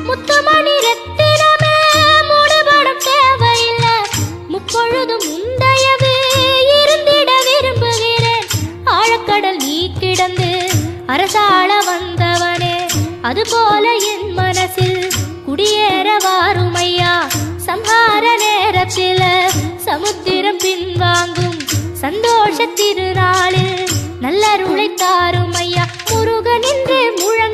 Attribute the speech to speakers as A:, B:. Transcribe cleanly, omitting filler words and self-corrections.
A: முத்துமணி ரத்தினமே மூடுபடம் தேவையில்லை, முப்பொழுதும் முந்தையவே இருந்திட விரும்புகிறேன். ஆழக்கடல் நீ கிடந்து அரசாள வந்தவனே, அதுபோல என் மனசில் குடியேற வாருமையா. சம்ஹார நேரத்தில் சமுத்திரம் பின்வாங்கும் சந்தோஷ திருநாளில் நல்லருளை தாருமையா. முருகன் என்று முழங்க